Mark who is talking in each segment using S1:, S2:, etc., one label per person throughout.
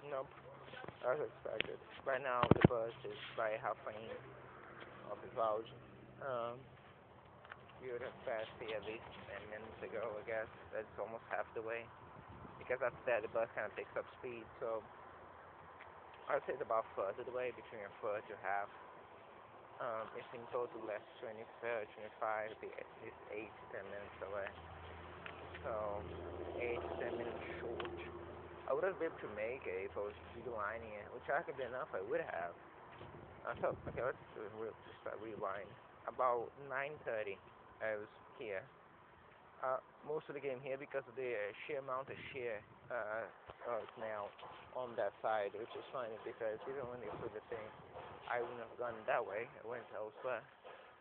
S1: Nope, as expected. Right now, the bus is by half lane of the vouch. Um, we would have passed here at least 10 minutes ago, I guess. That's almost half the way. Because after that, the bus kind of picks up speed. So I'd say it's about a third of the way, between a third to half. If in total less 25, it'd be at least 8 to 10 minutes away. So 8 to 10 minutes short. I would have been able to make it if I was relining it, which I could be enough. I would have. So okay, let's just start rewind. About 9:30, I was here. Most of the game here because of the sheer amount of sheer now on that side, which is funny because even when they put the thing, I wouldn't have gone that way. I went elsewhere.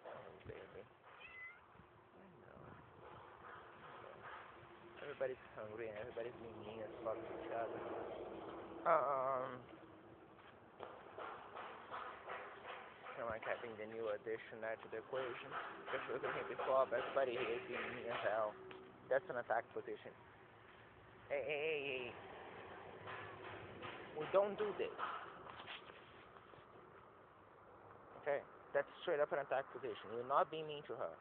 S1: Oh, baby. I know. Everybody's hungry and everybody's being mean as fuck to each other. Um, I like having the new addition there to the equation. Just looking here before, but everybody here is being mean as hell. That's an attack position. Hey, hey, hey, hey. We don't do this. Okay? That's straight up an attack position. We're not being mean to her.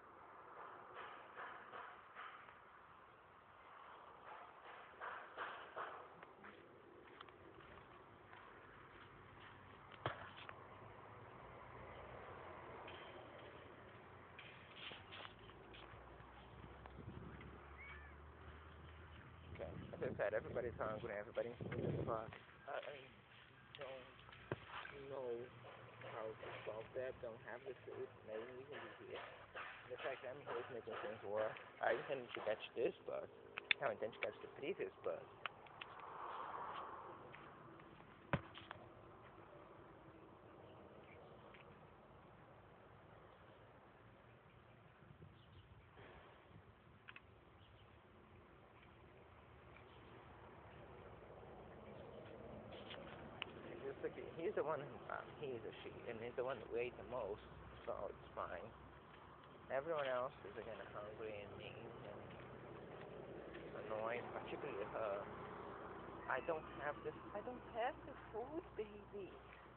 S1: Okay? As I said, everybody's hungry, everybody's mean as fuck. I don't know how to solve that. Don't have the food. Maybe we can do here. The fact that I'm here is making things worse. I intended to catch this bus. I intend to catch the previous bus. Just like he's the one. He's a she, and he's the one that weighed the most, so it's fine. Everyone else is again hungry and mean and annoying, particularly her. I don't have this. I don't have the food, baby.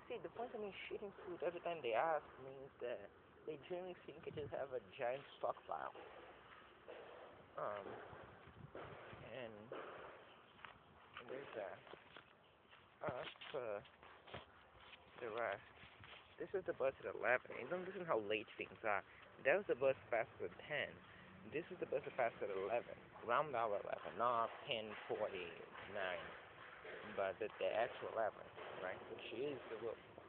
S1: See, the point of me shitting food every time they ask means that they generally think I just have a giant stockpile. Um, and there's that. For the rest, this is the bus at 11. You don't listen how late things are. That was the bus past at 10. This is the bus that passed at 11. Round hour 11, not 10:49, but the actual 11, right? Which is the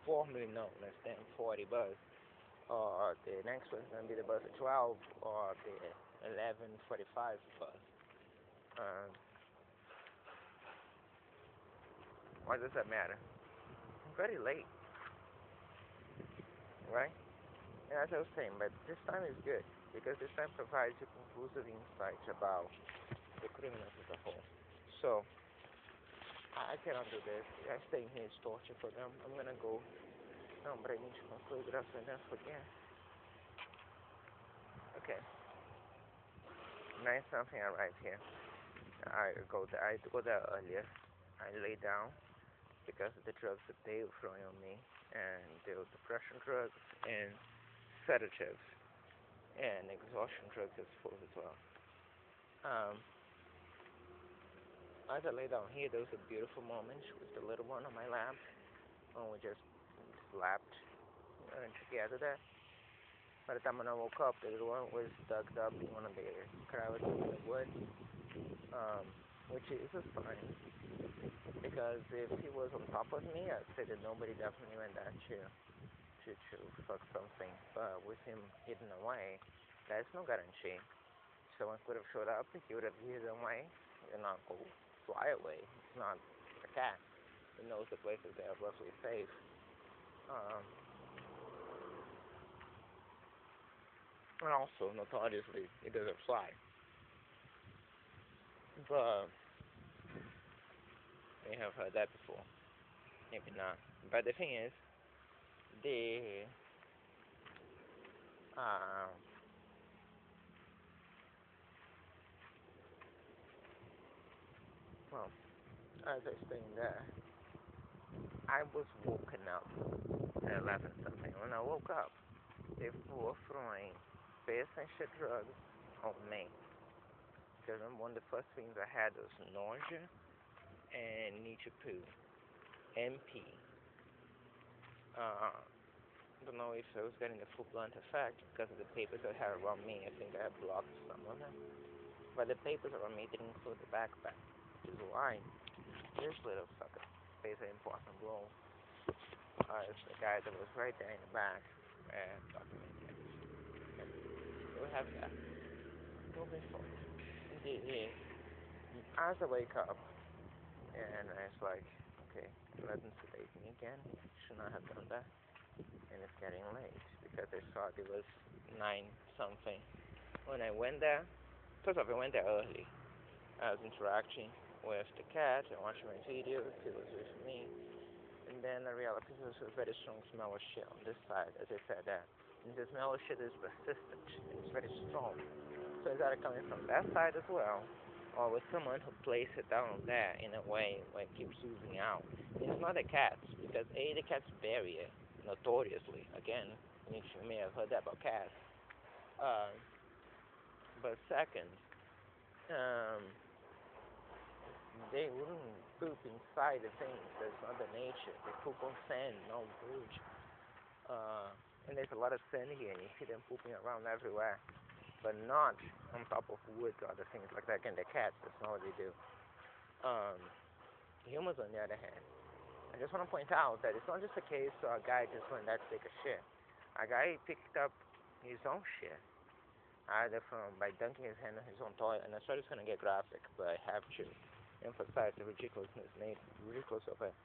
S1: formerly known as 10:40 bus. Or the next one is going to be the bus at 12, or the 11:45 bus. Um, why does that matter? I'm very late, right? And as I was saying, but this time is good because this time provides you conclusive insights about the criminals as a whole. So I cannot do this. I staying here is torture for them. I'm gonna go. No, but I need to conclude it after that again. Okay. 9 something. I arrive here. I go there. I go there earlier. I lay down because of the drugs that they were throwing on me, and they were depression drugs and sedatives and exhaustion drugs, I suppose, as well. Um, as I lay down here, there was a beautiful moment with the little one on my lap, and we just slept together there. By the time when I woke up, the little one was dug up in one of the crevices in the wood, um, which is a sign, because if he was on top of me, I'd say that nobody definitely went there to fuck something, but with him hidden away, there's no guarantee. Someone could have showed up, he would have hidden away, and not go fly away. It's not a cat. He knows the places that are roughly safe. Um, and also, notoriously, he doesn't fly. But we have heard that before. Maybe not. But the thing is, the uh, well, as I explained there, I was woken up at 11 something. When I woke up, they were throwing base and shit drugs on me. Because one of the first things I had was nausea and need to poo. MP. Don't know if I was getting the full blunt effect because of the papers I had around me. I think I had blocked some of them. But the papers around me didn't include the backpack, which is why this little sucker plays an important role. It's the guy that was right there in the back documenting. Okay. So we have that. Moving forward. As I wake up, and it's like, okay, let them sedate me again. Should not have done that. And it's getting late because I saw it was 9 something. When I went there, first off, I went there early. I was interacting with the cat and watching my videos. He was with me. And then I realized there was a very strong smell of shit on this side, as I said that. And the smell of shit is persistent and it's very strong. So it's either coming from that side as well, or with someone who placed it down there in a way where it keeps oozing out. And it's not the cats, because A, the cats bury it, notoriously. Again, you may have heard that about cats. Uh, but second, um, they wouldn't poop inside the things. That's not the nature. They poop on sand, not wood. And there's a lot of sand here, and you see them pooping around everywhere. But not on top of wood or other things like that. Again, the cats, that's not what they do. Um, humans, on the other hand, I just want to point out that it's not just a case of a guy just went there to take a shit. A guy picked up his own shit, either from by dunking his hand in his own toilet. And I'm sorry it's going to get graphic, but I have to emphasize the ridiculous of it.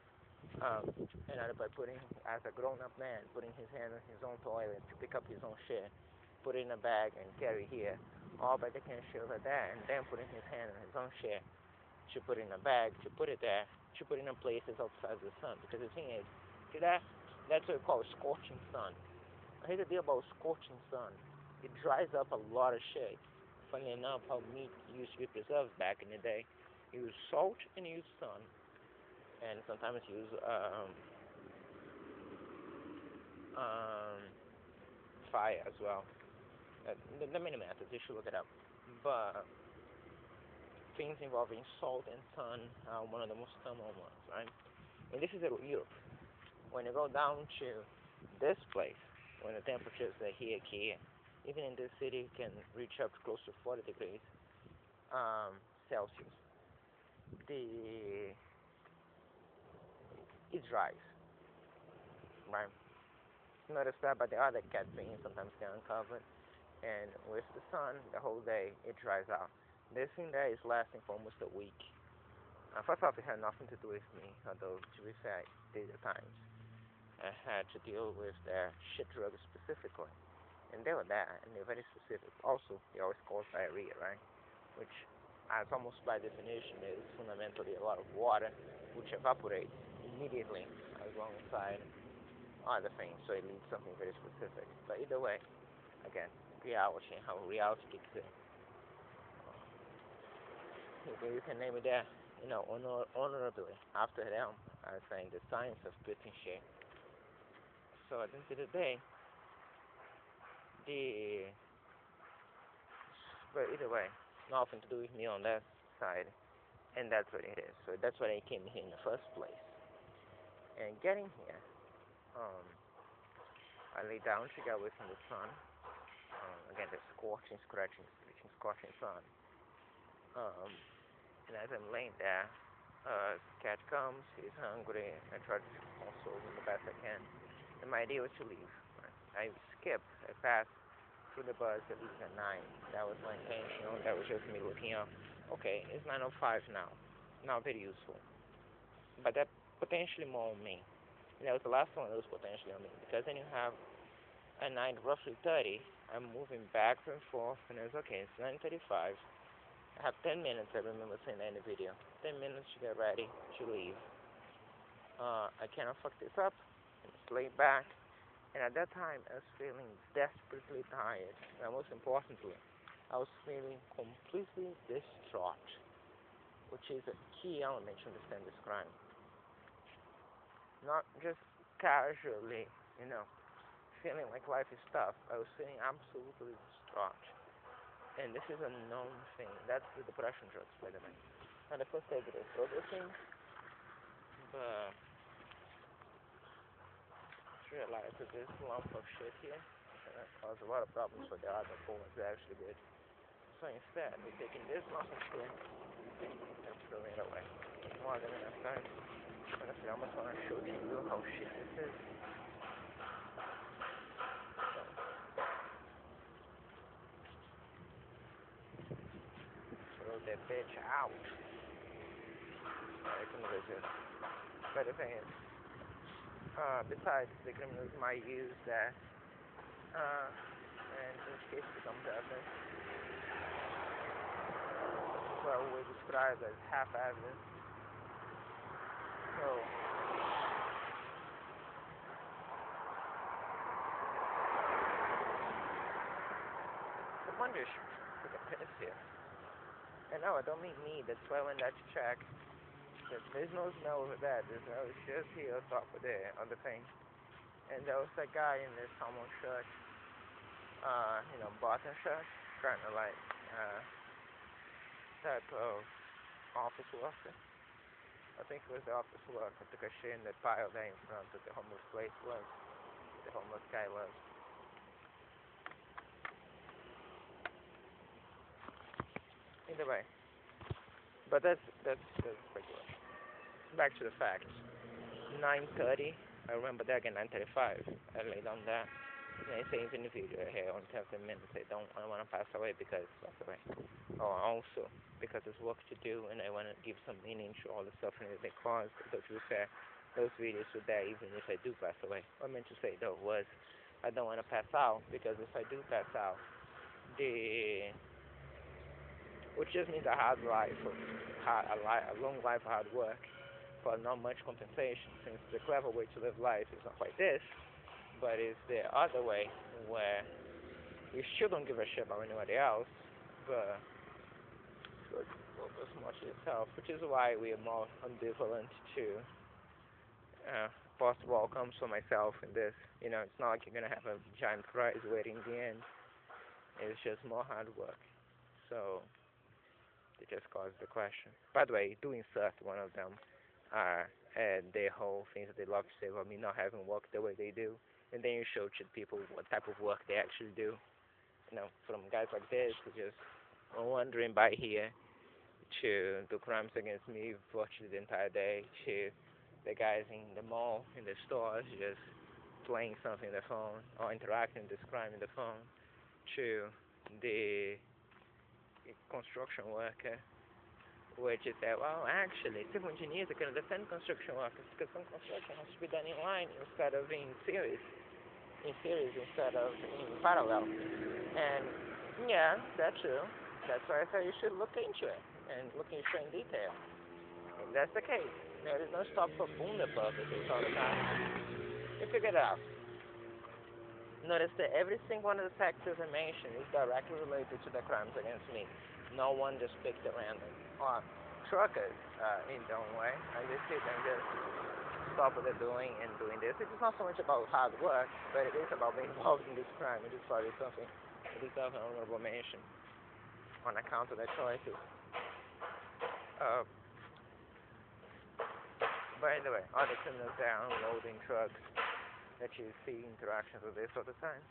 S1: And either by putting, as a grown-up man, putting his hand in his own toilet to pick up his own shit, put it in a bag and carry here, or by taking a shit over there and then putting his hand in his own shit to put it in a bag, to put it there, to put it in places outside the sun. Because the thing is, see that's what we call scorching sun. Here's the deal about scorching sun. It dries up a lot of shit. Funny enough, how meat used to be preserved back in the day. You use salt and you use sun. And sometimes use um, fire as well. The many methods, you should look it up. But things involving salt and sun are one of the most common ones, right? And this is in Europe. When you go down to this place, when the temperatures are here, even in this city can reach up to close to 40 degrees Celsius. The it dries, right? Notice that, but the other cat being sometimes get uncovered, and with the sun, the whole day it dries out. This thing there is lasting for almost a week. First off, it had nothing to do with me, although to be fair, it did at times. I had to deal with their shit drugs specifically, and they were there, and they're very specific. Also, they always cause diarrhea, right? Which, as almost by definition, is fundamentally a lot of water, which evaporates immediately alongside other things, so it leads something very specific. But either way, again, reality, how reality kicks in. You can name it there, honorably after them. I was saying the science of putting shit. So at the end of the day, the but either way, nothing to do with me on that side, and that's what it is. So that's why I came here in the first place. And getting here, um, I lay down to get away from the sun. Again, the scorching, scorching sun. Um, and as I'm laying there, cat comes, he's hungry, I try to console him the best I can. And my idea was to leave. I skipped, I passed through the bus that leaves at 9. That was my intention, that was just me looking up. Okay, it's 9:05 now. Not very useful. But that potentially more on me. And that was the last one that was potentially on me. Because then you have at 9 roughly 30, I'm moving back and forth, and it's okay, it's 9:35. I have 10 minutes, I remember saying that in the video. 10 minutes to get ready to leave. I cannot fuck this up. I just lay back. And at that time, I was feeling desperately tired. And most importantly, I was feeling completely distraught, which is a key element to understand this crime. not just casually, you know, feeling like life is tough. I was feeling absolutely distraught. And this is a known thing. That's the depression drugs, by the way. And the first I did is other things, but I realized that this lump of shit here caused a lot of problems for the other boys actually good. So instead, we're taking this lump of shit and throwing it away. More than enough time. Honestly, I almost want to show to you how shit this is. Throw that bitch out. I can resist. But the thing is, besides the criminals might use that, and in case it becomes evidence, what we describe as half evidence. So, the wonder took a piss here. And no, I don't mean me. That's why I went that to check. There's no smell over that. There's no, it's just here on top of there on the thing. And there was that guy in this almond shirt, button shirt, kind of like type of office worker. I think it was the office worker took a shit in that pile there in front of the homeless place was. The homeless guy was. Either way. But that's speculation. Back to the facts. 9:30. I remember that again. 9:35. I laid on that. And I say in the video here on 10 minutes. I don't want to pass away because pass away. Or also because there's work to do and I want to give some meaning to all the suffering that they caused. But to be fair, those videos were there even if I do pass away. What I meant to say though was I don't want to pass out because if I do pass out, the which just means a hard life, a long life of hard work for not much compensation. Since the clever way to live life is not quite this, but it's the other way where you still don't give a shit about anybody else, but focus more to yourself, which is why we are more ambivalent to possible outcomes for myself in this. It's not like you're gonna have a giant prize waiting in the end. It's just more hard work. So they just caused the question. By the way, do insert one of them their whole things that they love to say about me not having work the way they do, and then you show to people what type of work they actually do. From guys like this who just wandering by here to do crimes against me virtually the entire day to the guys in the mall, in the stores, just playing something on the phone or interacting with this crime in the phone to the construction worker, which is that, well, actually, civil engineers are going to defend construction workers because some construction has to be done in line instead of in series instead of in parallel. And yeah, that's true. That's why I thought you should look into it and look into it in detail. If that's the case, there is no stop for bunda purposes all the time. You figure it out. Notice that every single one of the factors I mentioned is directly related to the crimes against me. No one just picked at random. Or truckers, in their own way. I just see them just stop what they're doing and doing this. It's not so much about hard work, but it is about being involved in this crime. It is probably something that deserves an honorable mention on account of their choices. Uh, by the way, other criminals there are unloading trucks that you see interactions with this all the time.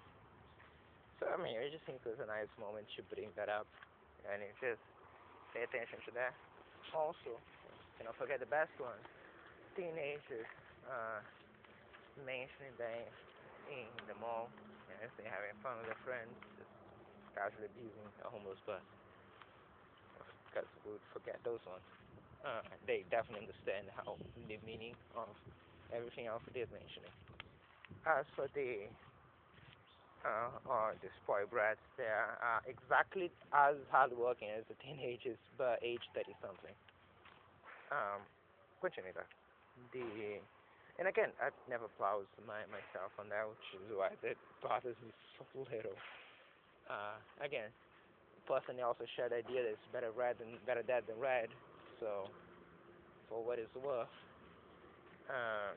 S1: So, I mean, I just think it was a nice moment to bring that up. And you just pay attention to that. Also, forget the best one. Teenagers mentioning that in the mall, as they're having fun with their friends, just casually abusing a homeless bus. Because we would forget those ones. They definitely understand how the meaning of everything else they did mentioning. As for the spoiled brats, they are exactly as hardworking as the teenagers, but age 30 something. Continue that. The and again, I've never applaud myself on that, which is why that bothers me so little. Again, personally, also share the idea that it's better dead than red. So, for what it's worth, um,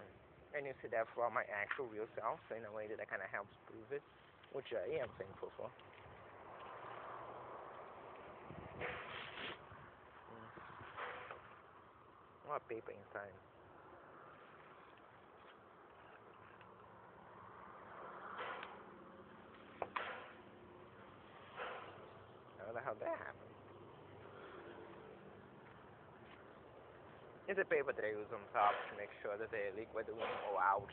S1: and you see that from my actual real self, so in a way that kind of helps prove it, which I am thankful for. Mm. What paper inside? How the hell that happened? It's a paper that I use on top to make sure that the liquid won't go out.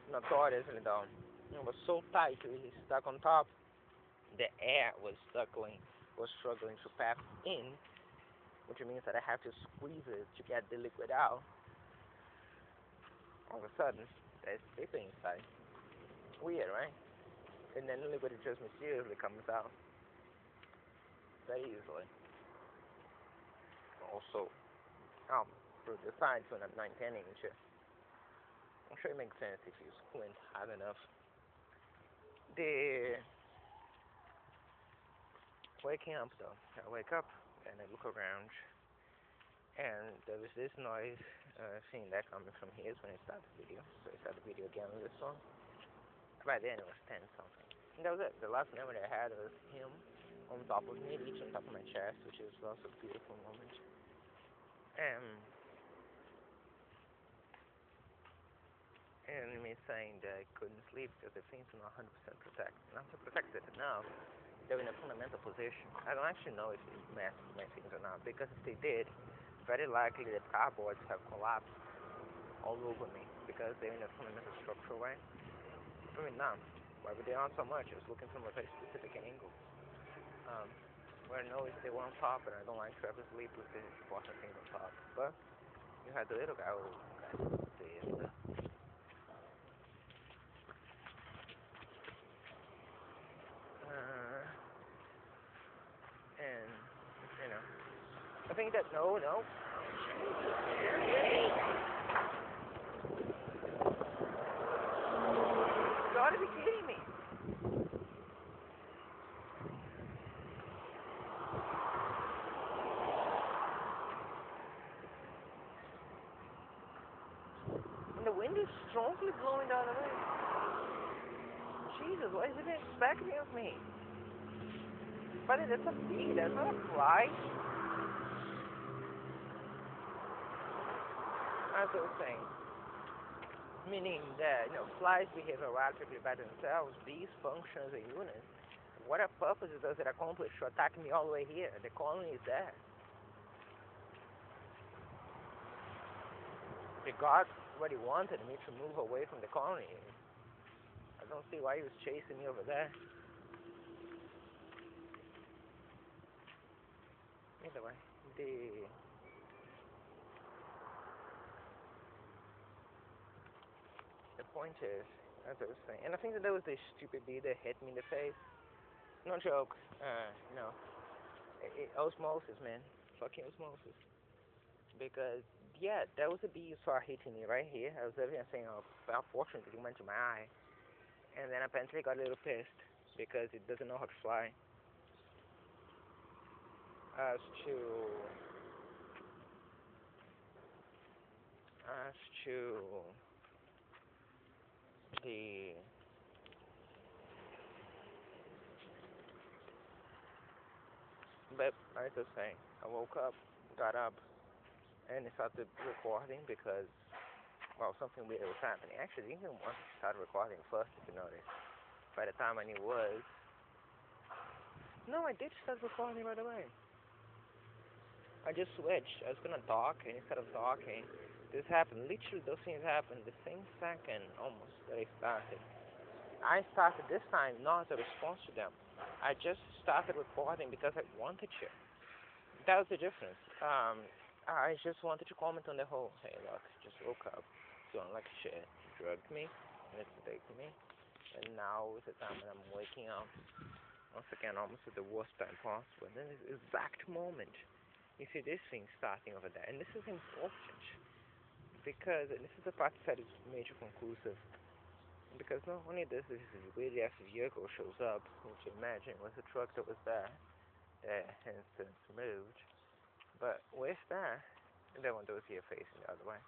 S1: Notoriously though, it was so tight, it was stuck on top. The air was struggling to pass in, which means that I have to squeeze it to get the liquid out. All of a sudden, there's paper inside. Weird, right? And then the liquid just mysteriously comes out very easily. Also, um, through the sides when I'm 910 inch. I'm sure it makes sense if you squint hard enough. The waking up though, I wake up and I look around, and there was this noise thing that coming from here is when I start the video. So I start the video again with this song. By then it was 10 something. And that was it. The last memory I had was him on top of me, reaching on top of my chest, which is also a beautiful moment. And me saying that I couldn't sleep because the things are not 100% protected. Not so protected enough. They're in a fundamental position. I don't actually know if it messed with my things or not, because if they did, very likely the cardboards have collapsed all over me because they're in a fundamental structural way. I mean, no. Why would they aren't so much? I was looking from a very specific angle. Um, where I know if they were on top, and I don't like to ever sleep with the important things on top. But you had the little guy who got this. And, you know, I think that, no, no. You gotta be kidding me. And the wind is strongly blowing the other way. Jesus, what is it expecting of me? But that's a bee, that's not a fly. As I was saying, meaning that, flies behave erratically by themselves, bees function as a unit. What a purpose does it accomplish to attack me all the way here? The colony is there. The God already wanted me to move away from the colony. I don't see why he was chasing me over there. Either way, the point is, as I was saying, and I think that there was this stupid bee that hit me in the face. No joke. Osmosis, man. Fucking osmosis. Because, yeah, there was a bee you saw hitting me right here. I was living and saying, oh, unfortunately, it went to my eye. And then apparently got a little pissed because it doesn't know how to fly. As to as to the but I just saying, I woke up, got up, and started recording because something weird was happening. Actually, I didn't want to start recording first, if you notice. By the time I knew it was, no, I did start recording right away. I just switched. I was gonna talk, and instead of talking, this happened. Literally, those things happened the same second almost that I started. I started this time not as a response to them. I just started recording because I wanted to. That was the difference. I just wanted to comment on the whole. Hey, look, just woke up, feeling like shit, drugged me, and it's taking me, and now is the time that I'm waking up. Once again, almost at the worst time possible. And then this exact moment, you see this thing starting over there, and this is important because and this is the part that is major conclusive. Because not only does this weird ass vehicle shows up, which you imagine was a truck that was there, that has since moved, but with that, and then one those here facing the other way.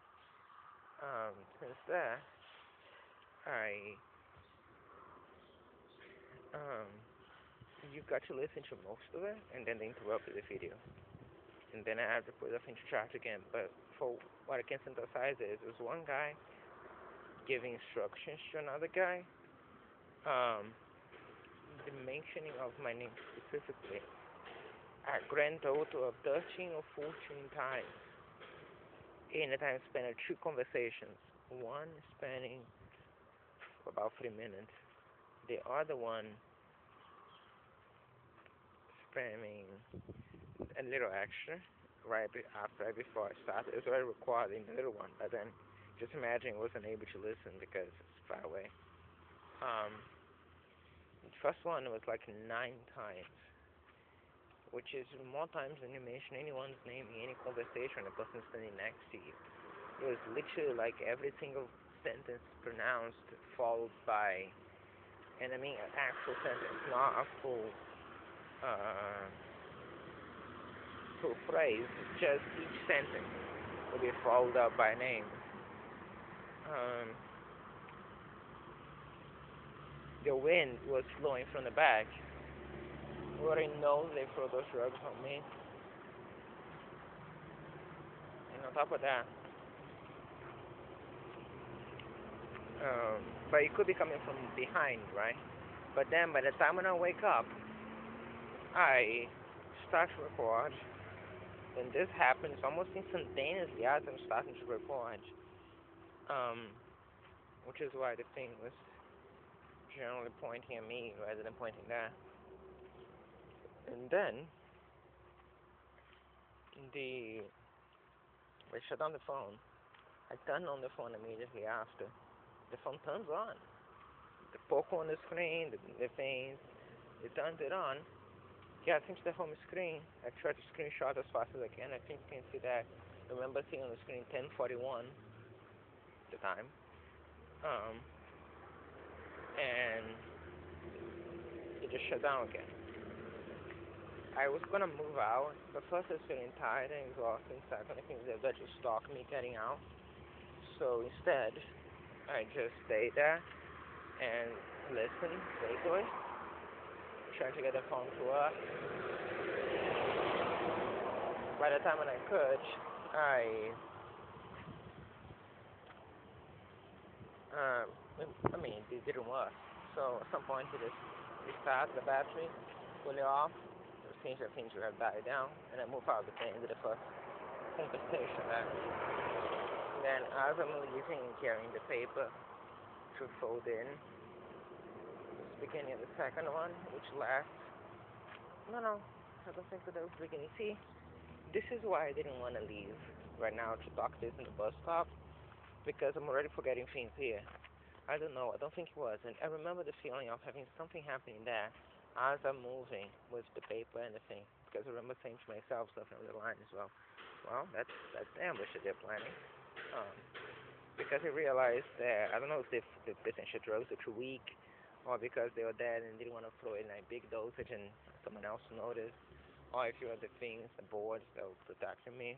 S1: Since that, I um, you got to listen to most of it, and then they interrupted the video, and then I have to put it into chat again. But for what I can synthesize is, there's one guy giving instructions to another guy, um, the mentioning of my name specifically, a grand total of 13 or 14 times. In a time span of two conversations, one spanning about 3 minutes, the other one spanning a little extra right before I started. It was already recording the little one, but then just imagine I wasn't able to listen because it's far away. Um, the first one was like 9 times, which is more times than you mention anyone's name in any conversation, the person standing next to you. It was literally like every single sentence pronounced followed by, and I mean an actual sentence, not a uh, full phrase, just each sentence will be followed up by a name. Um, the wind was blowing from the back. We already know they throw those drugs on me. And on top of that, um, but it could be coming from behind, right? But then by the time when I wake up, I start to record, and this happens almost instantaneously as I'm starting to record, um, which is why the thing was generally pointing at me rather than pointing there. And then the I shut down the phone. I turn on the phone immediately after. The phone turns on. The poke on the screen, the things, it turns it on. Yeah, I think the home screen. I try to screenshot as fast as I can. I think you can see that. I remember seeing on the screen 10:41 at the time. Um, and it just shut down again. I was gonna move out, but first I was feeling tired and exhausted. Second, I think that just stopped me getting out. So instead, I just stayed there and listened vaguely, trying to get the phone to work. By the time when I could, I, um, I mean, it didn't work. So at some point, it just restarted the battery, pull it off. It seems that things would have died down, and I moved out at the end of the first conversation. Then as I'm leaving and carrying the paper to fold in, it's beginning of the second one, which lasts. No, I don't think that was beginning. See, this is why I didn't want to leave right now to talk this in the bus stop because I'm already forgetting things here. I don't know. I don't think it was. And I remember the feeling of having something happening there as I'm moving with the paper and the thing. Because I remember saying to myself something on the line as well. Well, that's the ambush that they're planning. Um, because I realized that I don't know if the potential drugs are too weak, or because they were dead and didn't want to throw it in a big dosage and someone else noticed, or if it was the things, the boards that were protecting me.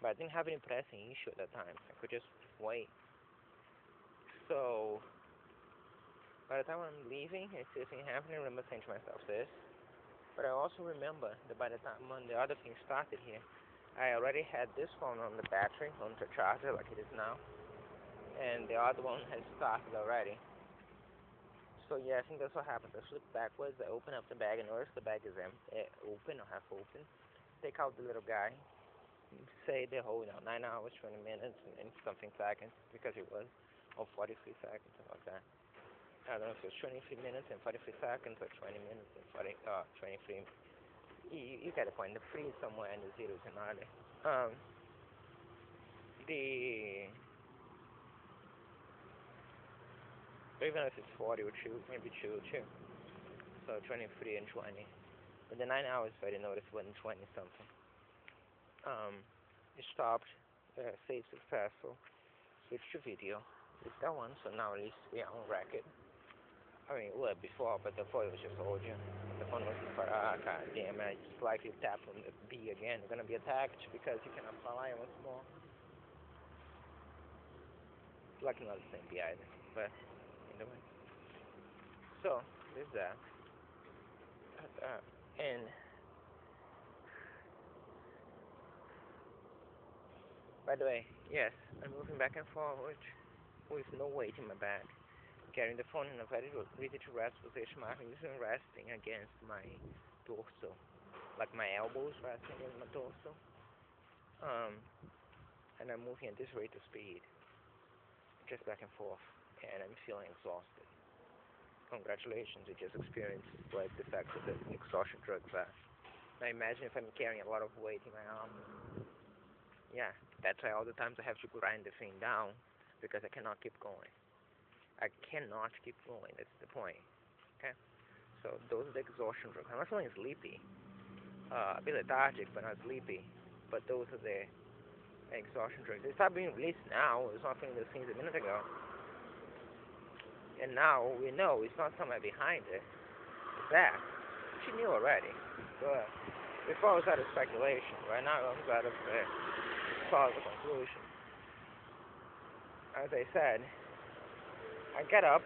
S1: But I didn't have any pressing issue at that time. I could just wait. So by the time I'm leaving, I see this thing happening. I remember saying to myself this, but I also remember that by the time when the other thing started here, I already had this phone on the battery, on the charger like it is now, and the other one had started already. So yeah, I think that's what happens. I flip backwards, I open up the bag, and notice the bag is empty, open or half open. Take out the little guy, say the whole, 9 hours, 20 minutes, and something seconds, because it was, or 43 seconds, something like that. I don't know if it was 23 minutes and 43 seconds, or 20 minutes and 23. You get the point. The 3 is somewhere and the 0 is another. Um, the even if it's 40 or 2, maybe 2 or 2. So 23 and 20. But the 9 hours, I didn't notice when 20 something. It stopped, saved successful, switched to video. It's that one, so now at least we are on record. I mean, it was before, but before it was just audio. The phone was for, god damn, I just likely tap on the B again. They're gonna be attacked because you cannot fly once more. like not the same beer either. But anyway, so there's that. And by the way, yes, I'm moving back and forward with no weight in my back, carrying the phone in a very easy to rest position, my even resting against my torso, like my elbows resting against my torso. Um, and I'm moving at this rate of speed, just back and forth, and I'm feeling exhausted. Congratulations, you just experienced what the effects of the exhaustion drugs are. Now imagine if I'm carrying a lot of weight in my arm. Yeah, that's why all the times I have to grind the thing down because I cannot keep going. I cannot keep going. That's the point. Okay. So those are the exhaustion drugs. I'm not feeling sleepy. A bit lethargic, but not sleepy. But those are the exhaustion drugs. They start being released now. It's not feeling those things a minute ago. And now we know it's not somewhere behind it. It's there. Which you knew already. But before it was out of speculation. Right now it was out of plausible conclusion. As I said, I get up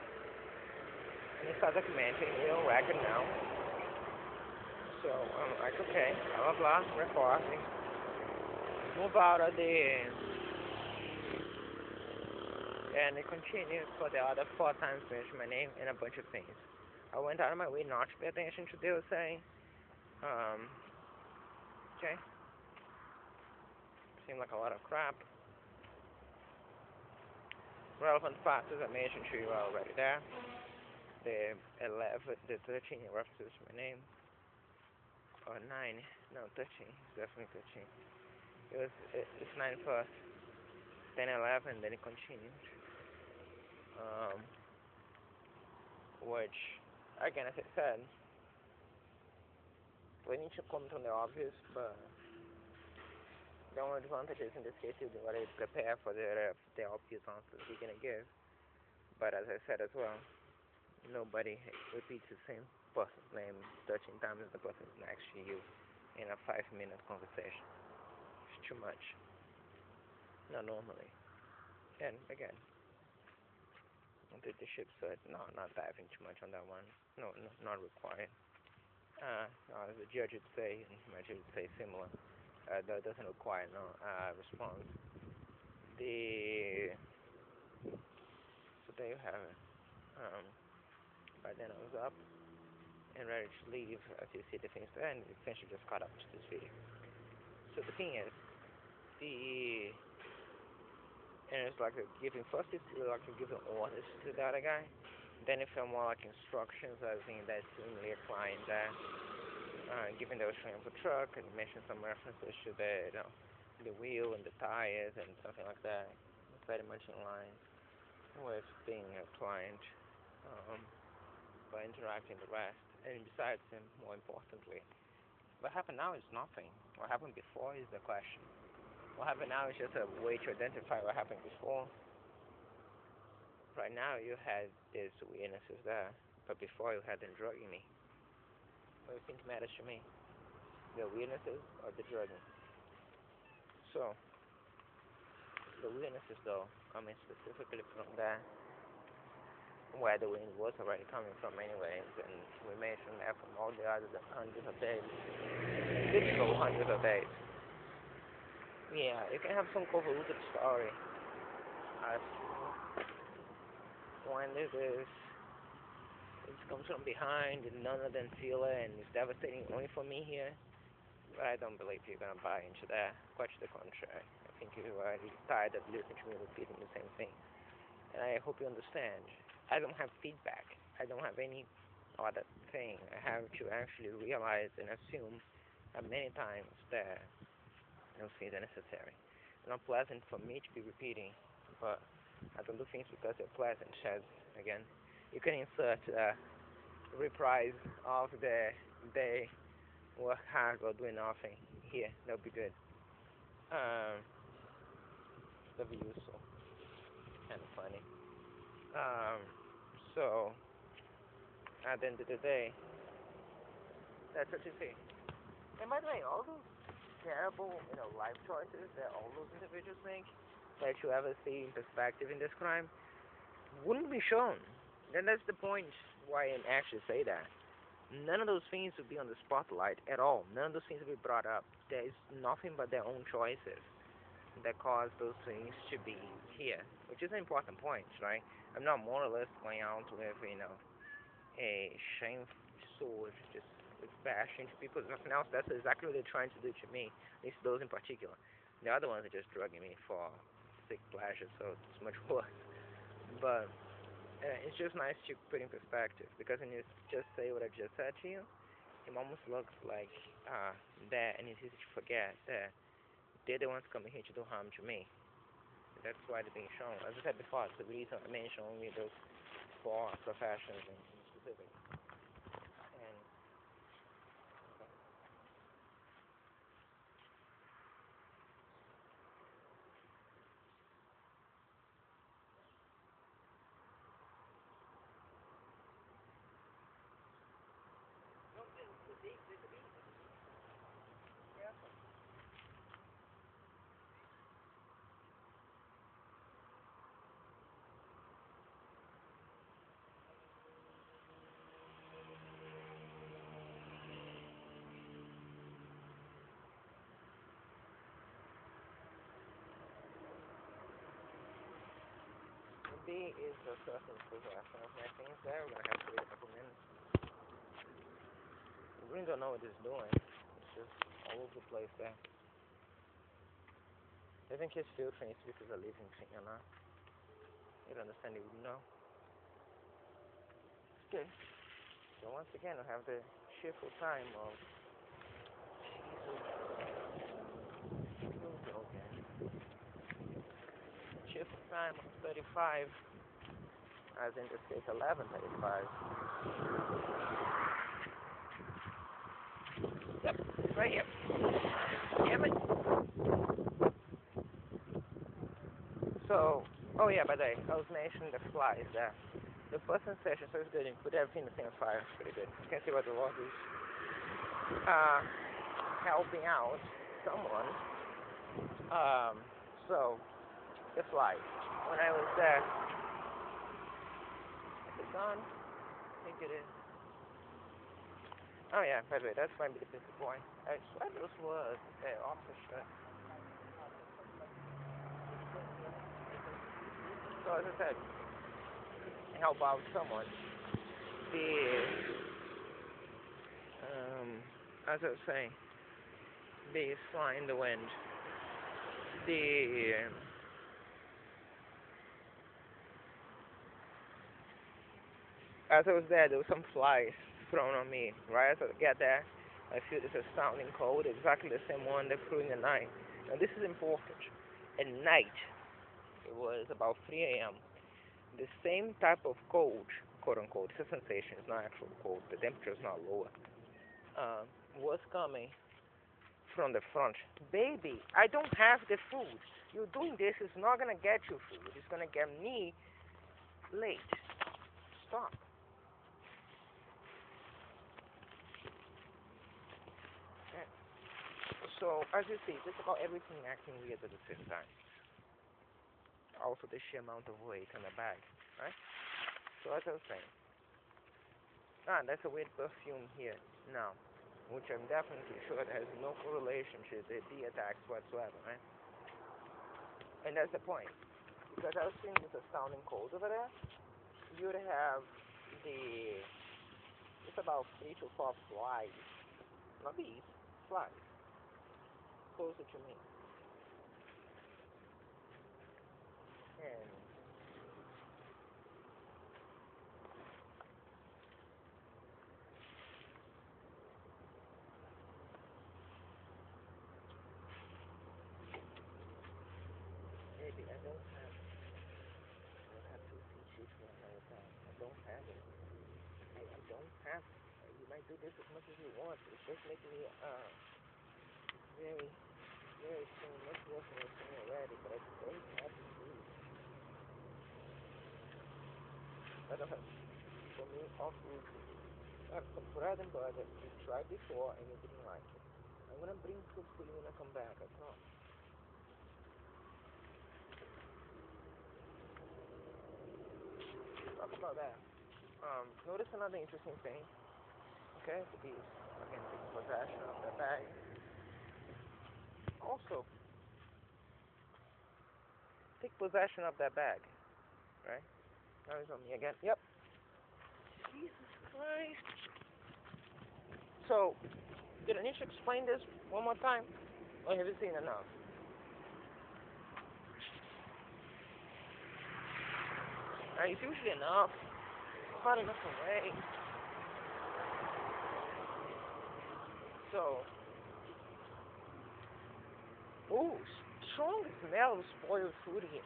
S1: and I start documenting real record now. So I'm like, okay, blah blah blah, recording. Move out of the and it continues for the other 4 times mention my name and a bunch of things. I went out of my way not to pay attention to what they were saying. Okay. Seemed like a lot of crap. Relevant factors I mentioned to you are already there. The 11, the 13 references my name. Or 9, no 13, it's definitely 13. It's 9 first, then 11, then it continued. Um, which, again, as I said, we need to comment on the obvious, but the only advantage is in this case you already prepare for the obvious answers you're gonna give. But as I said as well, nobody repeats the same person's name 13 times as the person next to you in a 5-minute conversation. It's too much. Not normally. And again, the ship said no, not diving too much on that one. No, not required. As the judge would say, and my judge would say similar. That doesn't require no response. The so there you have it. By then I was up and ready to leave. As you see the things there, and essentially just caught up to this video. So the thing is, and it's like giving first it's like giving orders to the other guy. Then it felt more like instructions, as in that seemingly a client there. Given they were showing up a truck and mentioned some references to the wheel and the tires and something like that. Very much in line with being a client, by interacting the rest. And besides, and more importantly, what happened now is nothing. What happened before is the question. What happened now is just a way to identify what happened before. Right now you had these weirdnesses there, but before you had them drugging me. What do you think matters to me? The weirdnesses or the drugging? So, the weirdnesses though, coming specifically from there, where the wind was already coming from anyways, and we mentioned that from all the other hundreds of days, literal hundreds of days. Yeah, you can have some convoluted story. As when there's this, it comes from behind and none of them feel it and it's devastating only for me here. But I don't believe you're gonna buy into that. Quite to the contrary. I think you're already tired of listening to me repeating the same thing. And I hope you understand. I don't have feedback. I don't have any other thing. I have to actually realize and assume many times that those things are necessary. It's not pleasant for me to be repeating, but I don't do things because they're pleasant. As again, you can insert a reprise of the day work hard or doing nothing here. That'll be good. Um, that'll be useful. Kind of funny. So at the end of the day, that's what you see. And by the way, all those terrible, life choices that all those individuals make, that you ever see in perspective in this crime wouldn't be shown. And that's the point why I actually say that. None of those things would be on the spotlight at all. None of those things would be brought up. There is nothing but their own choices that cause those things to be here, which is an important point, right? I'm not more or less going out with, a shame sword just bashing into people. Nothing else. That's exactly what they're trying to do to me. At least those in particular. The other ones are just drugging me for sick pleasure, so it's much worse. But it's just nice to put in perspective because when you just say what I just said to you, it almost looks like that, and it's easy to forget that they're the ones coming here to do harm to me. That's why they're being shown. As I said before, it's the reason I mentioned only those four professions in specific. And B is the surface possession of my things there. We're gonna have to wait a couple minutes. We really don't know what it's doing. It's just all over the place there. I think it's filtering if this is a living thing or not. You don't understand it, you know. Okay. So once again, we have the cheerful time of Jesus. Okay. Cheerful time of 35, as in this case 11:35. Yep, it's right here. Damn it. So, oh yeah, by the way, I was mentioning the flies there. The first sensation, so it's good. You put everything in the same fire. It's pretty good. You can see what the Lord is helping out someone. So, the flies. When I was there, is it gone? I think it is. Oh yeah, by the way, that's might be the basic point. I swear those were off the shirt. So as I said, help out someone. The as I was saying, the fly in the wind. The as I was there was some flies thrown on me. Right as I get there, I feel this astounding cold, exactly the same one that flew in the night. Now this is important. At night, it was about 3 a.m. The same type of cold, quote unquote, it's a sensation, it's not actual cold, the temperature is not lower, was coming from the front. Baby, I don't have the food. You doing this is not gonna get you food. It's gonna get me late. Stop. Okay. So as you see, just about everything acting weird at the same time. Also the sheer amount of weight on the bag, right? So as I was saying, that's a weird perfume here now, which I'm definitely sure that has no correlation to the bee attacks whatsoever, right? And that's the point. Because I was seeing this astounding cold over there, you'd have the it's about 3 to 4 flies, not bees, flies, closer to me. And maybe I would have to teach you for another time. I don't have it. I don't have it. You might do this as much as you want. It's just making me very, very soon, much worse than I'm saying already, but I don't have the food. I don't have, for me, all food. I have some bread and butter. You tried before and you didn't like it. I'm gonna bring food for you when I come back, I promise. about that. Notice another interesting thing. Okay, the bees again taking possession of the bag. Also, take possession of that bag. Right? Now it's on me again. Yep. Jesus Christ. So, did I need to explain this one more time? Or have you seen enough? It's usually enough. Far enough away. So, ooh, strong smell of spoiled food here.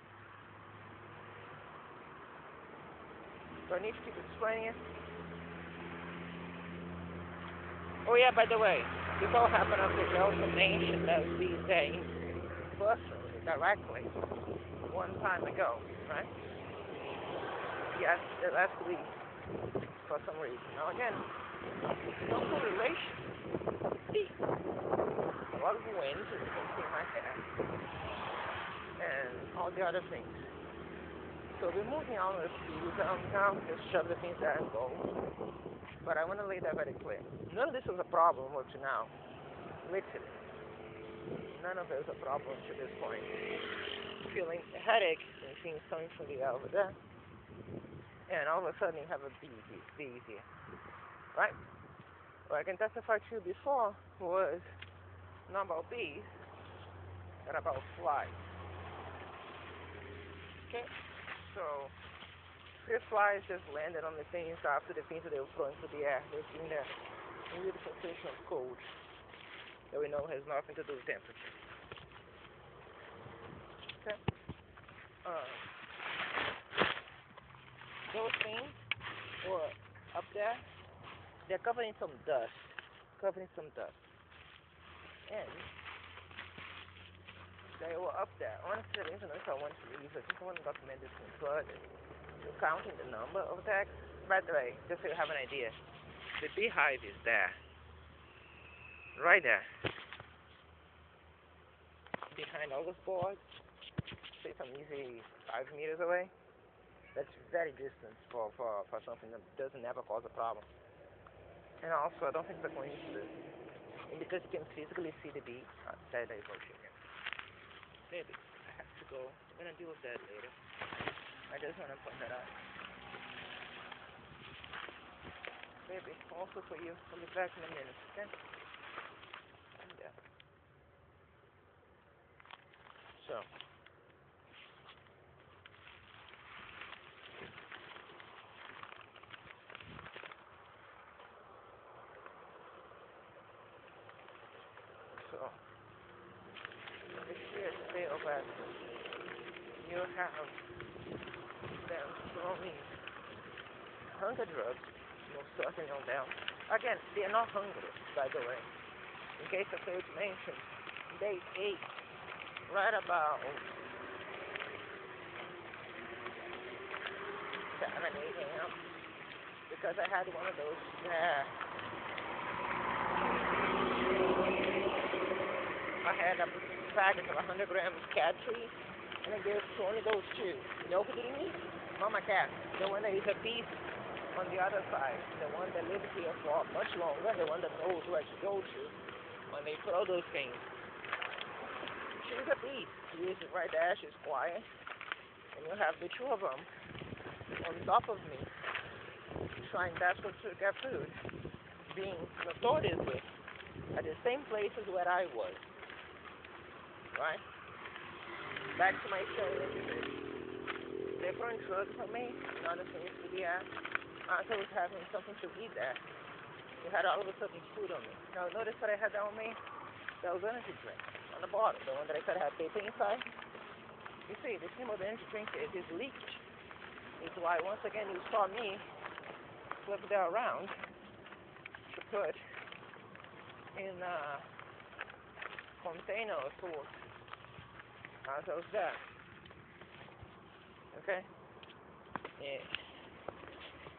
S1: Do I need to keep explaining it? Oh yeah, by the way, this all happened after we also mentioned that these days personally, directly, one time ago, right? Yes, last week, for some reason. Now again, no correlation. See, a lot of wind, as you can see in my hair, and all the other things. So we're moving on with these, now just shove the things there and go. But I want to lay that very clear. None of this is a problem up to now. Literally. None of it is a problem to this point. Feeling a headache and seeing something from the over there. And all of a sudden you have a bee here. Right? What I can testify to before was not about bees, but about flies. Okay? So, three flies just landed on the things after the things that they were throwing through the air. They were feeling that weird sensation of cold that we know has nothing to do with temperature. Okay? Uh, those things were up there. They're covered in some dust. And they were up there. Honestly, I didn't know if I wanted to leave. I think I want to document this thing further. You're counting the number of tags. By the way, just so you have an idea, the beehive is there. Right there. Behind all those boards, say some easy 5 meters away. That's very distant for something that doesn't ever cause a problem. And also, I don't think it's a coincidence. And because you can physically see the bee, that is what you can. Maybe I have to go. I'm gonna deal with that later. I just wanna point that out. Maybe also for you. I'll be back in a minute, okay? Yeah. So. If you stay over, you have them throwing hunger drugs, most certainly on them. Again, they are not hungry, by the way. In case I failed to mention, they ate right about 7, 8 a.m. because I had one of those I had a packet of 100 grams cat trees, and I gave to only those two. You know who didn't eat? Mama cat, the one that is a beast on the other side, the one that lives here for much longer, the one that knows where to go to when they throw those things. She's a beast. She is right there. She's quiet, and you have the two of them on top of me, trying desperately to get food, being notoriously at the same places where I was. Right? Back to my saying, different drugs for me, not a things to be at. I was having something to eat there. You had all of a sudden food on me. Now notice that I had that on me. That was energy drink on the bottle. The one that I said had paper inside. You see, the thing with the energy drink is leaked. It's why once again you saw me flip that around to put in a container or so. So it's that. Okay? Yeah.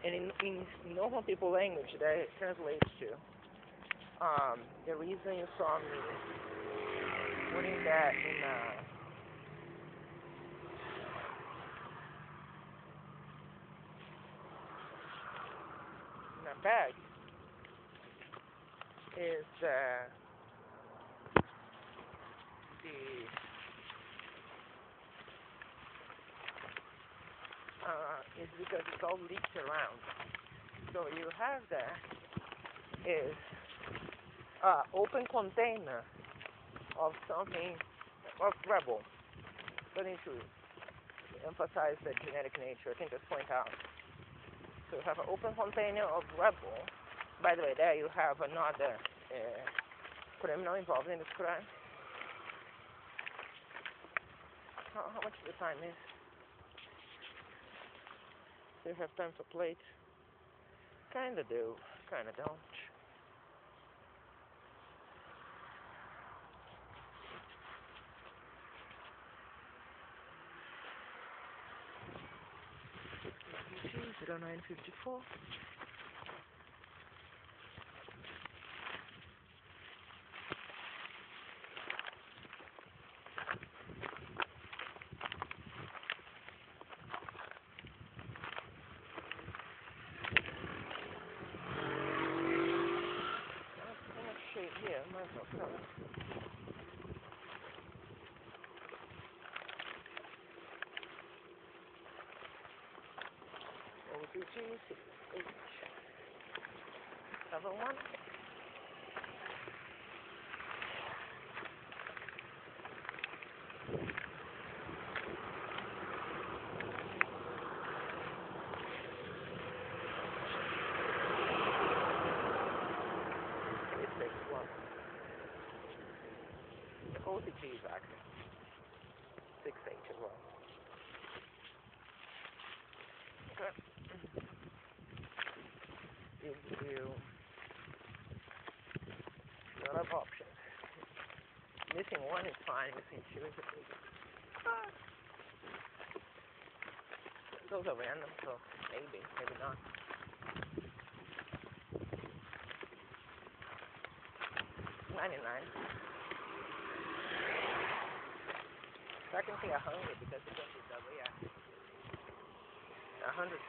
S1: And in normal people language, that translates to the reason you saw me putting that in bag is the is because it's all leaked around. So you have there is open container of something of rebel. So I need to emphasize the genetic nature. I can just point out. So you have an open container of rebel. By the way, there you have another criminal involved in this crime. How much the time is? Do you have time for plate? Kinda do, kinda don't. Two 0954. Here, might as well cover. ODG 71. It's 61. The OTG is active. 68 as well. Okay. Gives you a lot of options. Missing one is fine, missing two is a big. Those are random, so maybe not. $99. So I can say 100 because it goes with double, yeah. 100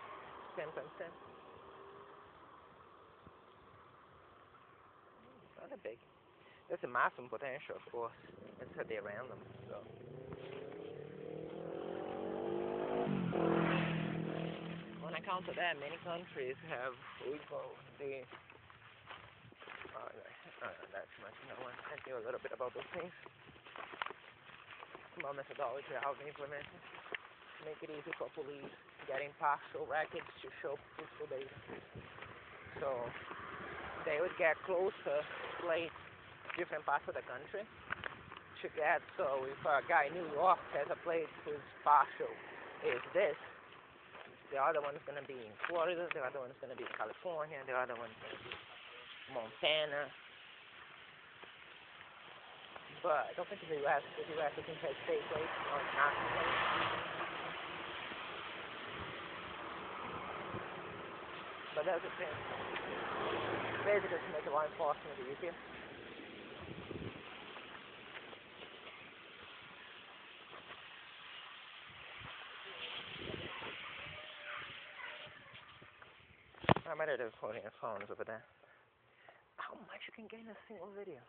S1: 10 times 10. Not a big. That's a maximum potential, of course. It's a bit random, so. On account of that, many countries have that's much. I can tell you a little bit about those things. Small methodology, how they implement it. Make it easy for police getting partial records to show physical data. So they would get closer plates different parts of the country to get. So if a guy in New York has a plate whose partial is this, the other one is going to be in Florida, the other one is going to be in California, the other one is going to be Montana. But I don't think the U.S. I think has state plates or national plates. But that's the thing. Basically, to make law enforcement easier. I might have just holding your phones over there. How much you can get in a single video?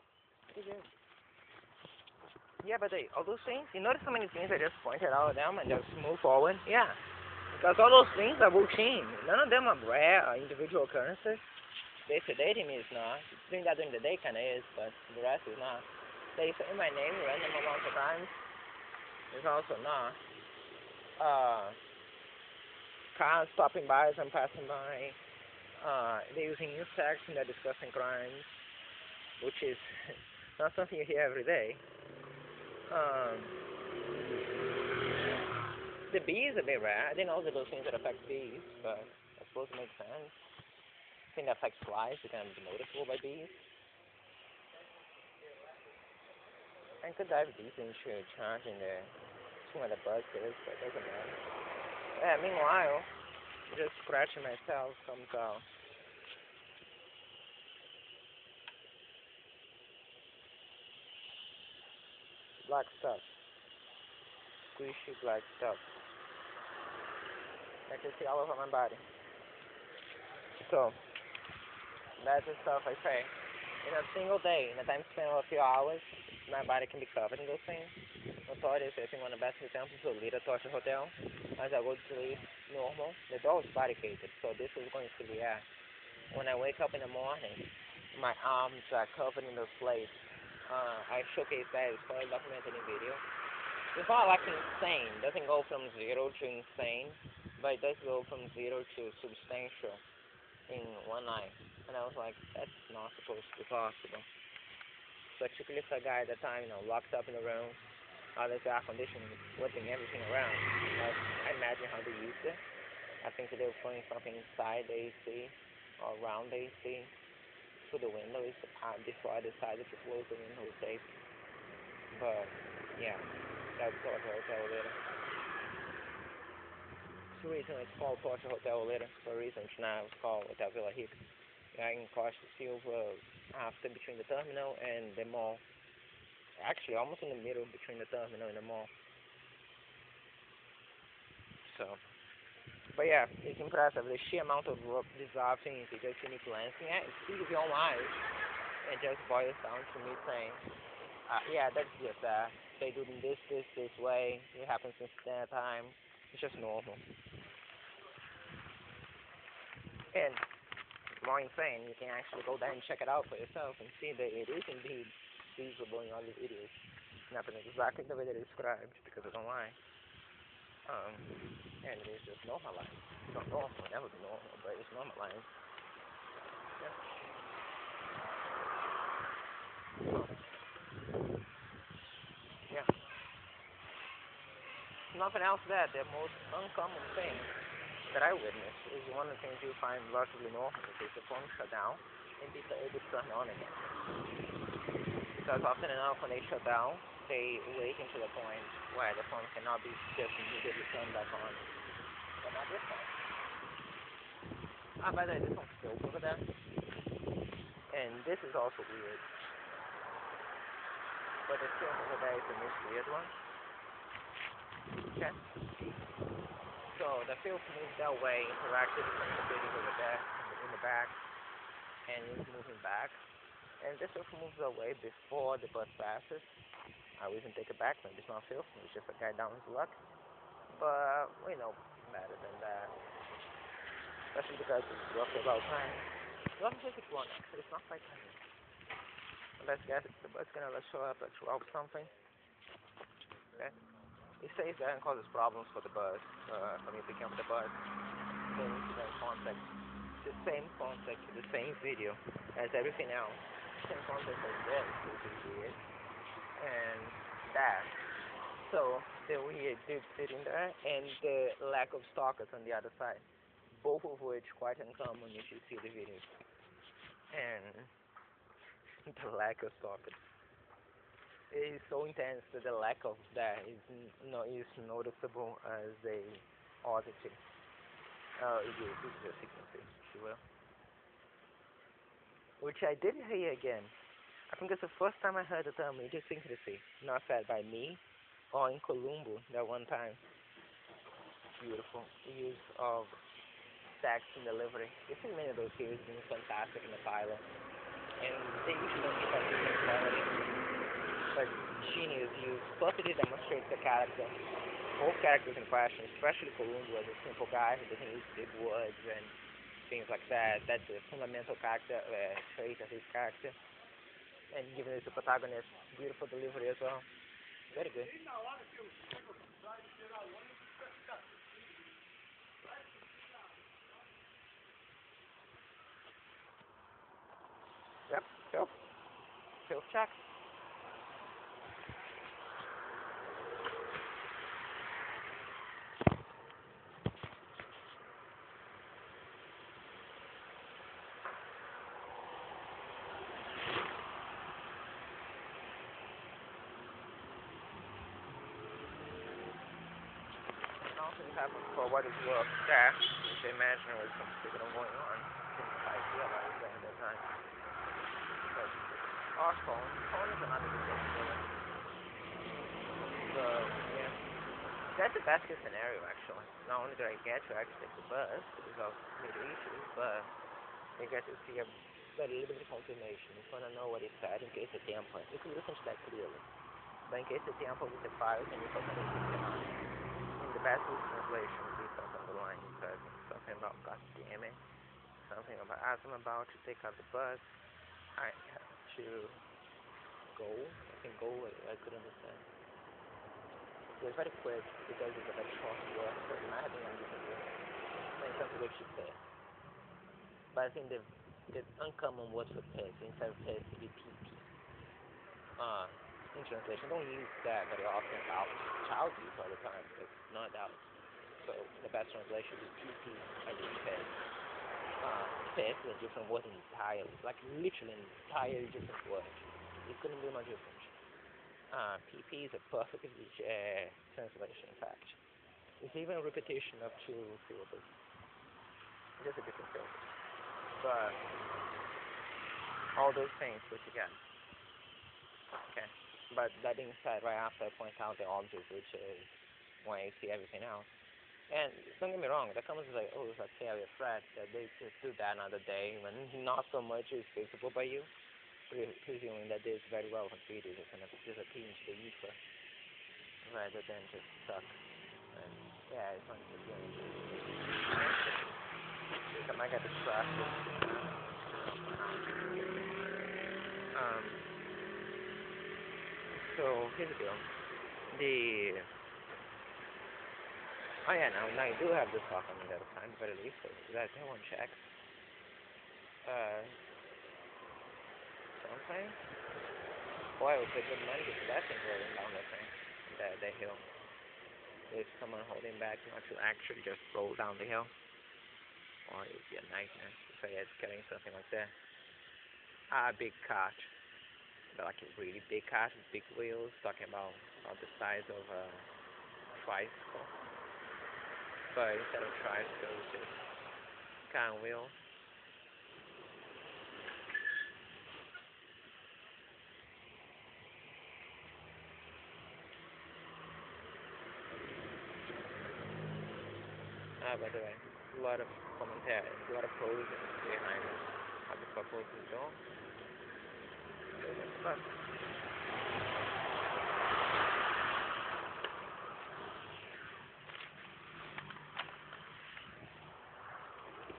S1: Pretty good. Yeah, but all those things, you notice how many things I just pointed out of them and just move forward? Yeah. Because all those things are routine. None of them are rare or individual occurrences. Day-to-day to me is not. Doing that during the day kind of is, but the rest is not. They say my name random amount of times is also not. Cars stopping by as I'm passing by. They're using insects and they're discussing crimes, which is not something you hear every day. The bees are a bit rare. I didn't know that those things that affect bees, but I suppose it makes sense. I think that affects flies. They can be noticeable by bees. I could dive deep into charging some of the bugs is, but it doesn't matter. Yeah, meanwhile, just scratching myself comes out. Black stuff. Squishy black stuff. I can see all over my body. So, That's the stuff I say. In a single day, in a time span of a few hours, my body can be covered in those things. Notorious, I think one of the best examples is Lira Torture Hotel. As I go to sleep normal, the door was barricaded, so this was going to react. When I wake up in the morning, my arms are covered in those plates. I showcase that, it's fully documented in video. It's not like insane, it doesn't go from zero to insane, but it does go from zero to substantial in one night. And I was like, that's not supposed to be possible. Particularly for a guy at the time, locked up in a room, there's air conditioning, whipping everything around. I imagine how they used it. I think they were putting something inside the AC or around the AC through the window before I decided to close the window with tape. But yeah, that was Torture Hotel later. For a reason it's called Torture Hotel later. For a reason now it's called Hotel Villa Rica. In Costa Silva, after between the terminal and the mall. Actually, almost in the middle between the terminal and the mall. So, but yeah, it's impressive. The sheer amount of bizarre things you just need glancing at. It's easy online. It just boils down to me saying, yeah, that's just that. They do this way. It happens since that time. It's just normal. And more insane, you can actually go there and check it out for yourself and see that it is indeed feasible in all the videos. It happens exactly the way that it's described because it's online. And it is just normalized. It's not normal, it never be normal, but it's normalized. Yeah. Yeah. Nothing else that the most uncommon thing that I witnessed is one of the things you find relatively normal is the phone shut down and be able to turn on again. Because often enough when they shut down, they wait until the point where the phone cannot be just immediately turned back on. But not this one. By the way, this one's filled over there. And this is also weird. But the film over there is the most weird one. Okay. So the field moves that way, interacted with some computers over there in the back, and it's moving back. And this field moves away before the bus passes. I will even take it back, maybe it's not field, it's just a guy down his luck. But we know better than that. Especially because it's roughly about time. Roughly 51 actually, it's not quite time. Let's guess it's the bus gonna show up at 12 something. Okay. It says that and causes problems for the bus, for me picking up the bus. So we need to then contact the same contact to the same video as everything else. Same contact as this, which is weird. And that. So the weird dude sitting there and the lack of stalkers on the other side. Both of which quite uncommon if you see the videos. And the lack of stalkers. It is so intense that the lack of that is noticeable as a oddity. Idiosyncrasy, if you will. Which I did hear again. I think it's the first time I heard the term idiosyncrasy, not said by me or in Colombo that one time. Beautiful. The use of text and delivery. You've seen many of those series being fantastic in the pilot. And they usually don't keep up the same quality. But genius use perfectly demonstrates the character. Both characters in question, especially Columbo as a simple guy who doesn't use big words and things like that. That's a fundamental character trait of his character. And given as the protagonist, beautiful delivery as well. Very good. Yep, Phil check. Things happen for what it's worth. That, which I imagine was something going on. Didn't quite realize that at that time. But our phone is another good thing. So, yeah. That's the best case scenario, actually. Not only do I get to actually take the bus because of major issues, but I get to see a that little bit of confirmation. You want to know what it said in case it tamper. You can listen to that clearly. But in case it tamper with the files and you forget it, in the best translation would be something along the line says something about God damn it, something about as I'm about to take out the bus, I have to go. I think go. I couldn't understand. It was very quick because it's a very short word, so it might have been a different word. And something which you say. But I think the uncommon word for piss instead of piss would be pee. In translation, don't use that very often about child use all the time because not adults. So the best translation is pee, I mean piss. Piss is a different word entirely, like literally an entirely different word. It couldn't be more different. PP is a perfect translation, in fact. It's even a repetition of two syllables. Just a different syllable. But all those things put together. Okay. But that being said, right after I point out the obvious, which is when you see everything else. And don't get me wrong, that comes like, oh, it's a scary threat that they just do that another day when not so much is visible by you. Presuming that this very relevant video is going to disappear into the ether rather than just stuck. And yeah, it's not disappearing. I might get distracted. So here's the deal. Oh yeah, now you do have this talk on the other time, but at least that one checks. Something. Boy, it would take good money to get that thing rolling down the thing, the hill. There's someone holding back not to actually just roll down the hill. Or it would be a nightmare if I had carrying something like that. A big cart. But like a really big cart with big wheels, talking about the size of a tricycle. But instead of tricycle, it's just kind of wheels. By the way, a lot of commentary, a lot of pros behind it. How the fuck was the job?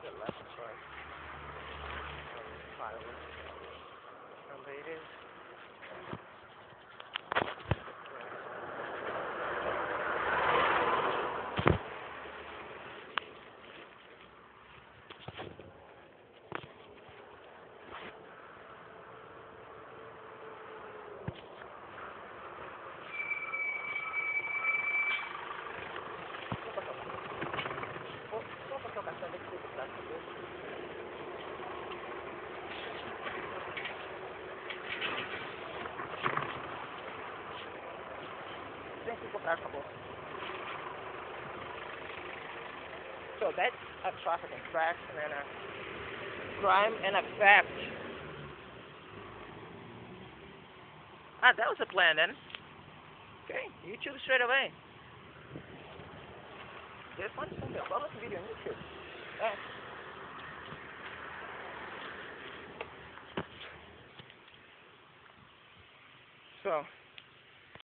S1: The left choice. Fireworks. Invaded. So that's a traffic infraction and a crime and a theft. That was a plan then. Okay, YouTube straight away. Just one single public video on YouTube. So